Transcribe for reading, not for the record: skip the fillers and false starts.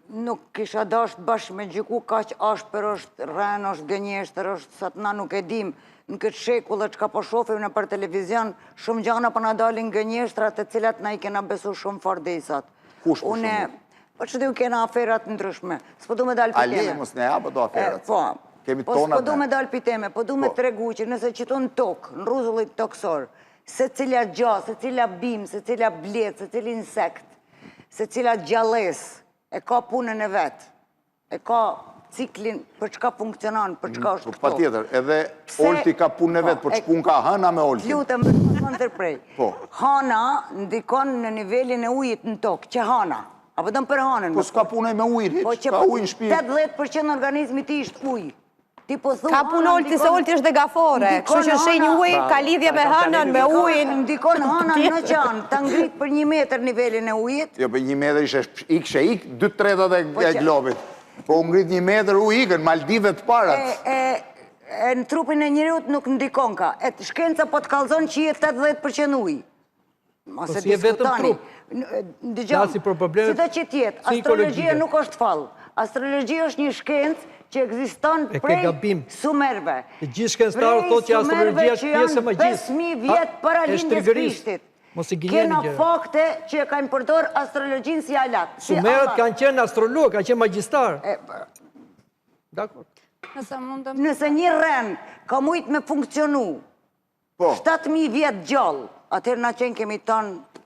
nuk kisha dasht bashkë me gjiku kaq ashpër është rren, është gënjeshtër, është sa të na nuk e dim në këtë shekull që ka po shofim në për televizion, shumë gjana po na dalin gënjeshtra të cilat na i kena besu shumë fardesat. Kush për shumë? Po që du kena aferat ndryshme. S'po du me dalë për teme. Ale, mos ne apo do aferat? Po. Kemi Po tonat s'po du me dalë për teme, po du me tregu që nëse qitu në tokë, në ruzullit toksor, se cila gja, se cila bim, se cila blet, se cila insekt, se cila gjales, e ka punën e vetë, e ka ciklin për çka funksionan, për çka është këto. Pa tjetër, edhe Olti ka punën e vetë, për çpun ka hana me Olti. Lutem, më ndërprej. Hana ndikon në nivelin e ujit në tokë, që hana. Apo dëmë për hanën. Po s'ka punën me ujit, ka ujë në shtëpi. 80% organizmi ti ishtë ujë. Ka punë Olti se Olti është degafore, kështu që shenjë ujë, ka lidhje me hanën, me ujin. Ndikon hanën në qanë, të ngrit për 1 metër nivelin e ujit. Jo, për 1 metër ishe ik, 2/3 e globit. Po ngrit 1 metër u ikën, Maldive të parat. Në trupin e njëriut nuk ndikon ka. Shkenca po të kalzon që jetë 80% ujë. Po si e vetëm trup. Si të që tjetë, astrologjia nuk është falë. Astrologjia është një shkencë që egziston prej sumerve. Gjithë shkencëtarë thot që astrologjia është pjesë e magjisë. 5.000 vjetë para lindjes Krishtit. Kena fakte që e kanë përdor astrologjinë si alat. Sumerët kanë qenë astrologë, kanë qenë magjistarë. Dakor. Nëse një ren ka mujtë me funksionu 7.000 vjetë gjallë, atër na qenë kemi tonë